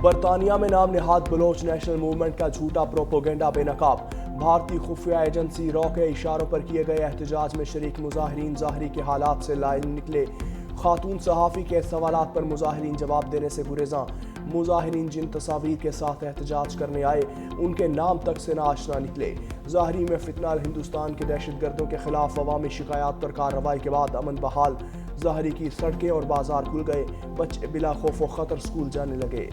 बरतानिया में नाम निहाद बलोच नेशनल मूवमेंट का झूठा प्रोपोगेंडा बेनकाब। भारतीय खुफिया एजेंसी रॉ के इशारों पर किए गए एहतजाज में शरीक मुजाहिरीन ज़ाहरी के हालात से लाइन निकले। खातून सहाफ़ी के सवालात पर मुजाहिरीन जवाब देने से गुरेज़ां। मुजाहिरीन जिन तस्वीर के साथ एहतजाज करने आए उनके नाम तक से नाआशना निकले। ज़ाहरी में फितना हिंदुस्तान के दहशतगर्दों के खिलाफ अवामी शिकायत पर कार्रवाई के बाद अमन बहाल। ज़ाहरी की सड़कें और बाजार खुल गए। बच्चे बिला खौफ व खतर स्कूल जाने लगे।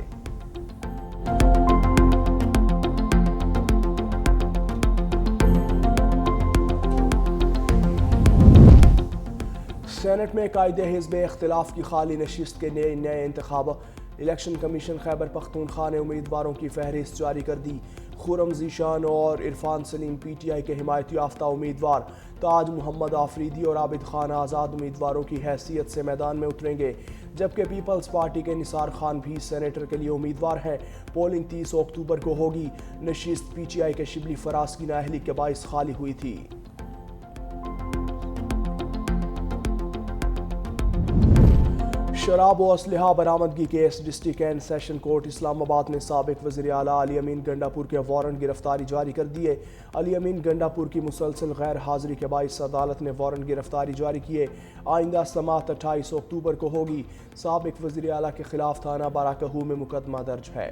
सेनेट में कायदे हिज़्ब इख्तिलाफ की खाली नशिस्त के नए इंतखाब। इलेक्शन कमीशन खैबर पख्तूनख्वा ने उम्मीदवारों की फहरिस्त जारी कर दी। खुरम ज़ीशान और इरफान सलीम PTI के हिमायत याफ्ता उम्मीदवार। ताज मोहम्मद आफरीदी और आबिद खान आज़ाद उम्मीदवारों की हैसियत से मैदान में उतरेंगे, जबकि पीपल्स पार्टी के निसार खान भी सेनेटर के लिए उम्मीदवार हैं। पोलिंग 30 अक्टूबर को होगी। नशिस्त PTI के शिबली फराज की नाअहली के बाइस खाली हुई थी। शराब व असलहा बरामदगी case. District and session court Islamabad ने साबिक वज़ीर आला अली अमीन गंडापुर के वारंट गिरफ्तारी जारी कर दिए। अली अमीन गंडापुर की मुसलसल गैर हाजिरी के बाइस अदालत ने वारंट गिरफ्तारी जारी किए। आइंदा समाअत 28 अक्टूबर को होगी। साबिक वज़ीर आला के खिलाफ थाना बाराकहू में मुकदमा दर्ज है।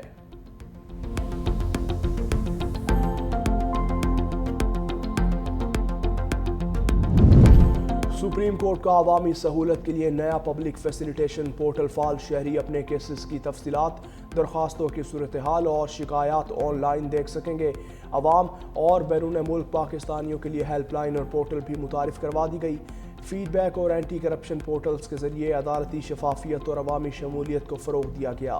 सुप्रीम कोर्ट का अवामी सहूलत के लिए नया पब्लिक फैसिलिटेशन पोर्टल फाल। शहरी अपने केसेस की तफसीलात, दरख्वास्तों की सूरत हाल और शिकायत ऑनलाइन देख सकेंगे। अवाम और बैरून मुल्क पाकिस्तानियों के लिए हेल्पलाइन और पोर्टल भी मुतारिफ करवा दी गई। फीडबैक और एंटी करप्शन पोर्टल्स के जरिए अदालती शफाफियत और अवामी शमूलियत को फ़रोग दिया गया।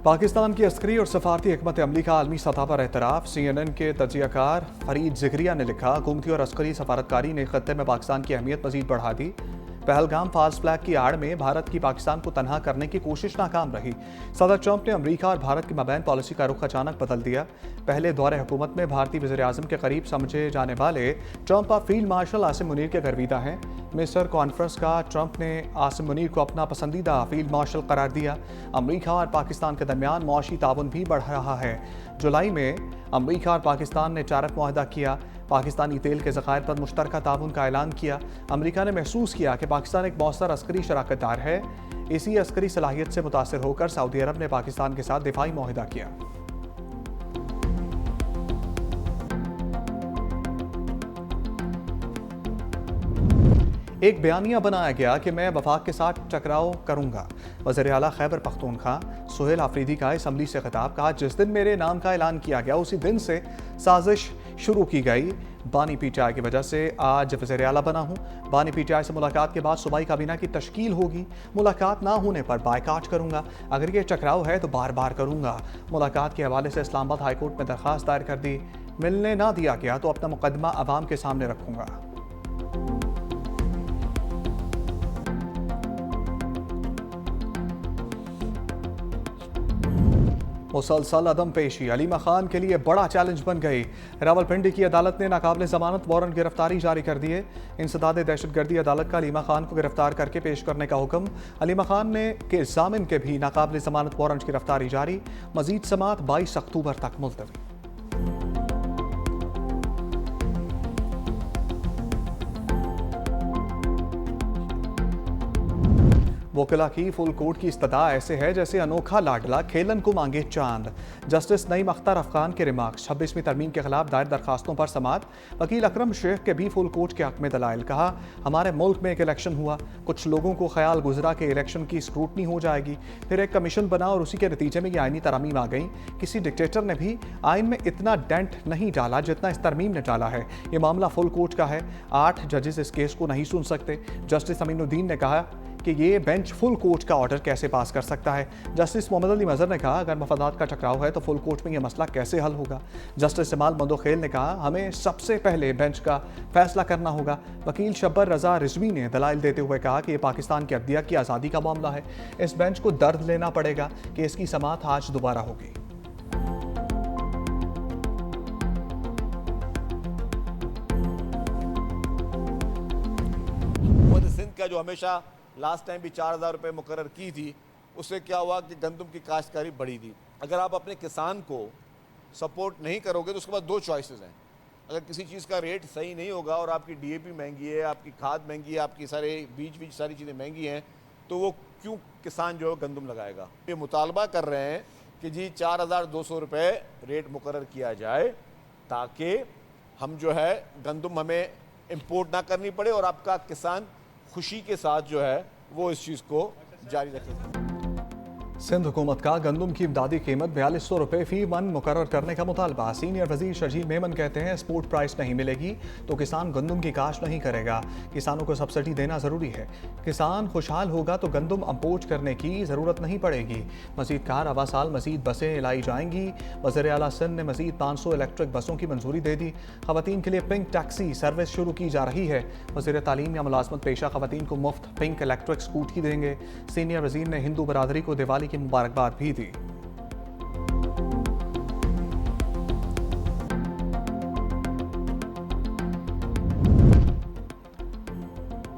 पाकिस्तान की अस्करी और सफारती हिकमत अमली का आलमी सतह पर एतराफ़। CNN के तजियाकार फरीद ज़िक्रिया ने लिखा, हुकूमती और अस्करी सफारतकारी ने खत्ते में पाकिस्तान की अहमियत मज़ीद बढ़ा दी। पहलगाम फाल्स फ्लैग की आड़ में भारत की पाकिस्तान को तनहा करने की कोशिश नाकाम रही। सदर ट्रंप ने अमरीका और भारत के मबैन पॉलिसी का रुख अचानक बदल दिया। पहले दौरे हुकूमत में भारतीय वज़ीर आज़म के करीब समझे जाने वाले ट्रंप अब फील्ड मार्शल आसिम मुनीर के गर्विदा हैं। मिस्र कॉन्फ्रेंस का ट्रंप ने आसिम मुनीर को अपना पसंदीदा फील्ड मार्शल करार दिया। अमरीका और पाकिस्तान के दरमियान मुआशी ताउन भी बढ़ रहा है। जुलाई में अमरीका और पाकिस्तान ने टारिफ मुआहदा किया। पाकिस्तानी तेल के ज़खायर पर मुश्तरका ताउन का ऐलान किया। अमरीका ने महसूस किया कि पाकिस्तान एक मौसर अस्करी शराकतदार है। इसी अस्करी सलाहियत से मुतासिर होकर सऊदी अरब ने पाकिस्तान के साथ दिफाई मुआहदा किया। एक बयानिया बनाया गया कि मैं वफाक के साथ टकराव करूंगा। वज़ीर आला खैबर पख्तूनख्वा सुहेल आफरीदी का असम्बली से खिताब। कहा, जिस दिन मेरे नाम का ऐलान किया गया उसी दिन से साजिश शुरू की गई। बानी PTI की वजह से आज वज़ीर आला बना हूँ। बानी PTI से मुलाकात के बाद सूबाई काबीना की तश्कील होगी। मुलाकात ना होने पर बायकाट करूँगा। अगर ये टकराव है तो बार बार करूँगा। मुलाकात के हवाले से इस्लामाबाद हाई कोर्ट में दरख्वास्त दायर कर दी। मिलने ना दिया गया तो अपना मुकदमा अवाम के सामने रखूँगा। मुसलसल अदम पेशी अलीमा खान के लिए बड़ा चैलेंज बन गई। रावलपिंडी की अदालत ने नाकाबिल जमानत वारंट गिरफ्तारी जारी कर दिए। इंसदाद दहशतगर्दी अदालत का अलीमा खान को गिरफ्तार करके पेश करने का हुक्म। अलीमा खान ने के जामिन के भी नाकाबिल जमानत वारंट गिरफ्तारी जारी। मजीद समाअत 22 अक्टूबर तक मुलतवी। वोकला की फुल कोर्ट की इस्तदा ऐसे है जैसे अनोखा लाडला खेलन को मांगे चांद। जस्टिस नईम अख्तर अफगान के रिमार्क्स। 26वीं तरमीम के खिलाफ दायर दरखास्तों पर समाअत। वकील अकरम शेख के भी फुल कोर्ट के हक में दलाइल। कहा, हमारे मुल्क में एक इलेक्शन हुआ, कुछ लोगों को ख्याल गुजरा कि इलेक्शन की स्क्रूटनी हो जाएगी, फिर एक कमीशन बना और उसी के नतीजे में ये आईनी तरमीम आ गई। किसी डिक्टेटर ने भी आइन में इतना डेंट नहीं डाला जितना इस तरमीम ने डाला है। ये मामला फुल कोर्ट का है। 8 जजेस इस केस को नहीं सुन सकते। जस्टिस अमीनुद्दीन ने कहा कि ये बेंच फुल कोर्ट का ऑर्डर कैसे पास कर सकता है। जस्टिस मोहम्मद अली मजहर ने कहा, अगर मफादात का टकराव है तो फुल कोर्ट में यह मसला कैसे हल होगा। जस्टिस जमाल मंदोखेल ने कहा, हमें सबसे पहले बेंच का फैसला करना होगा। वकील शब्बर रजा रिजवी ने दलाइल देते हुए कहा कि यह पाकिस्तान की अदलिया की आज़ादी का मामला है। इस बेंच को दर्द लेना पड़ेगा कि इसकी समाअत आज दोबारा होगी। का जो हमेशा लास्ट टाइम भी 4,000 रुपये मुकर्रर की थी, उससे क्या हुआ कि गंदम की काश्तकारी बढ़ी थी। अगर आप अपने किसान को सपोर्ट नहीं करोगे तो उसके बाद दो चॉइसेस हैं। अगर किसी चीज़ का रेट सही नहीं होगा और आपकी DAP महंगी है, आपकी खाद महंगी है, आपकी सारे बीज सारी चीज़ें महंगी हैं, तो वो क्यों किसान जो है गंदम लगाएगा। ये मुतालबा कर रहे हैं कि जी 4,200 रुपये रेट मुकर्रर किया जाए ताकि हम जो है गंदम हमें इंपोर्ट ना करनी पड़े और आपका किसान खुशी के साथ जो है वो इस चीज़ को जारी रखेगा। सिंध हुकूमत का गंदम की इमदादी कीमत 4200 रुपये फी मन मुकर्रर करने का मुतालबा। सीनियर वजीर शर्जील मेमन कहते हैं स्पोर्ट प्राइस नहीं मिलेगी तो किसान गंदम की काश्त नहीं करेगा। किसानों को सब्सिडी देना ज़रूरी है। किसान खुशहाल होगा तो गंदम इंपोर्ट करने की ज़रूरत नहीं पड़ेगी। मजीद कहा रवा साल मजीद बसें लाई जाएंगी। वज़ीर आला सिंध ने मजीद 500 इलेक्ट्रिक बसों की मंजूरी दे दी। खवातीन के लिए पिंक टैक्सी सर्विस शुरू की जा रही है। वज़ीर तालीम या मुलाजमत पेशा खवातीन को मुफ्त पिंक इलेक्ट्रिक स्कूटी देंगे। सीनियर वजीर ने हिंदू बरादरी को दिवाली की मुबारकबाद भी दी।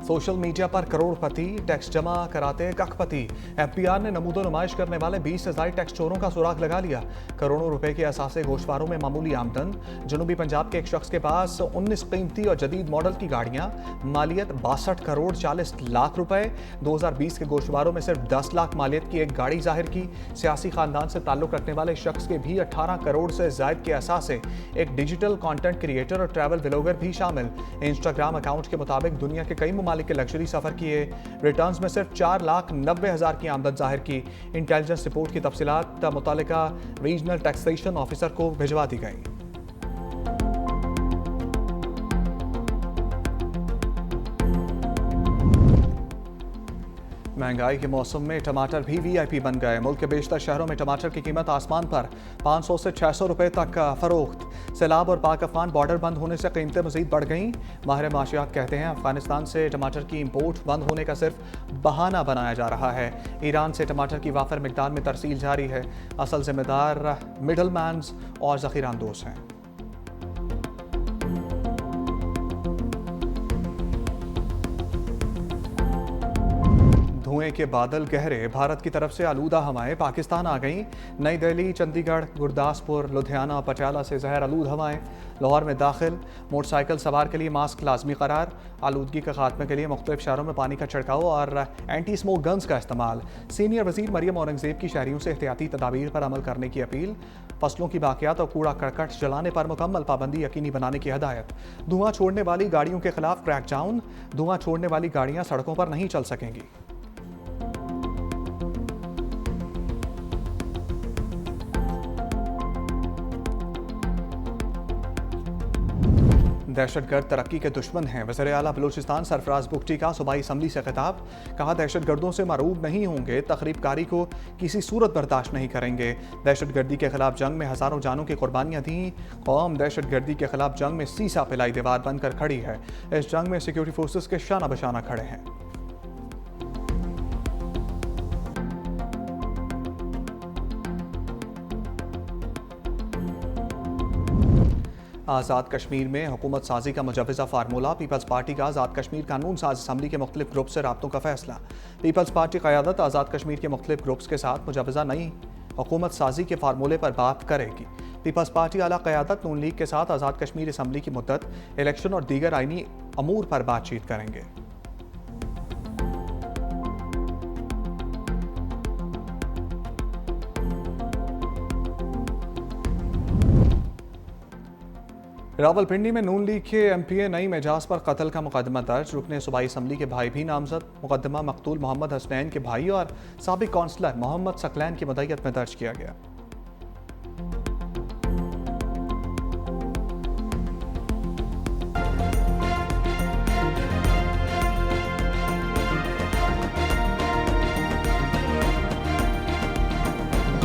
सोशल मीडिया पर करोड़पति टैक्स जमा कराते कखपति। FBI ने नमूदो नुमाइश करने वाले 20 से ज़ायद टैक्स चोरों का सुराग लगा लिया। करोड़ों रुपए के असासे गोशवारों में मामूली आमदन। जनूबी पंजाब के एक शख्स के पास 19 कीमती और जदीद मॉडल की गाड़ियां, मालियत 62 करोड़ 40 लाख रुपए। 2020 के गोशवारों में सिर्फ 10 लाख मालियत की एक गाड़ी जाहिर की। सियासी खानदान से ताल्लुक रखने वाले शख्स के भी 18 करोड़ से ज़ायद के असासे। एक डिजिटल कंटेंट क्रिएटर और ट्रैवल व्लॉगर भी शामिल। इंस्टाग्राम अकाउंट के मुताबिक दुनिया के कई ममालिक के लग्जरी सफर किए। रिटर्न्स में सिर्फ 4,90,000 की आमदन जाहिर की। इंटेलिजेंस रिपोर्ट की तफसीलात मुतालिका रीजनल टैक्सेशन ऑफिसर को भिजवा दी गई। महंगाई के मौसम में टमाटर भी VIP बन गए। मुल्क के बेशतर शहरों में टमाटर की कीमत आसमान पर। 500 से 600 रुपए तक का फरोख्त। सैलाब और पाक अफगान बॉर्डर बंद होने से कीमतें मजीद बढ़ गईं। माहिर माशियात कहते हैं अफगानिस्तान से टमाटर की इंपोर्ट बंद होने का सिर्फ बहाना बनाया जा रहा है। ईरान से टमाटर की वाफर मिकदार में तरसील जारी है। असल जिम्मेदार मिडल मैन्स और ज़ख़ीरानंदोज़ हैं। धुएं के बादल गहरे। भारत की तरफ से आलूदा हवाएं पाकिस्तान आ गईं। नई दिल्ली, चंडीगढ़, गुरदासपुर, लुधियाना, पटियाला से जहर आलूद हवाएं लाहौर में दाखिल। मोटरसाइकिल सवार के लिए मास्क लाजमी करार। आलूदगी के खात्मे के लिए मुख्तलिफ शहरों में पानी का छिड़काव और एंटी स्मोक गन्स का इस्तेमाल। सीनियर वजीर मरियम औरंगजेब की शहरियों से एहतियाती तदाबीर पर अमल करने की अपील। फसलों की बाकियात और कूड़ा करकट जलाने पर मुकम्मल पाबंदी यकीनी बनाने की हदायत। धुआं छोड़ने वाली गाड़ियों के खिलाफ क्रैकडाउन। धुआं छोड़ने वाली गाड़ियां सड़कों पर नहीं चल सकेंगी। दहशतगर्द तरक्की के दुश्मन हैं। वज़ीर आला बलूचिस्तान सरफराज बुगटी का सूबाई असम्बली से खिताब। कहा दहशतगर्दों से मरूब नहीं होंगे, तखरीबकारी को किसी सूरत बर्दाश्त नहीं करेंगे। दहशतगर्दी के खिलाफ जंग में हज़ारों जानों की कुर्बानियाँ दी। कौम दहशतगर्दी के खिलाफ जंग में सीसा पिलाई दीवार बनकर खड़ी है। इस जंग में सिक्योरिटी फोर्सेस के शाना बशाना खड़े हैं। आज़ाद कश्मीर में हुकूमत साजी का मुजवज़ा फार्मूला। पीपल्स पार्टी का आज़ाद कश्मीर कानून साज असम्बली के मुख्तलिफ ग्रुप से राब्तों का फैसला। पीपल्स पार्टी क़यादत आज़ाद कश्मीर के मुख्तलिफ ग्रुप्स के साथ मुजवज़ा नई हुकूमत साजी के फार्मूले पर बात करेगी। पीपल्स पार्टी आला क़यादत नून लीग के साथ आज़ाद कश्मीर असम्बली की मुद्दत, इलेक्शन और दीगर आइनी अमूर पर बातचीत करेंगे। रावलपिंडी में नून लीग के MPA नईम एजाज पर कत्ल का मुकदमा दर्ज। रुकने सूबाई असम्बली के भाई भी नामजद। मुकदमा मकतूल मोहम्मद हसनैन के भाई और साबिक कौंसलर मोहम्मद सकलैन की मदईयत में दर्ज किया गया।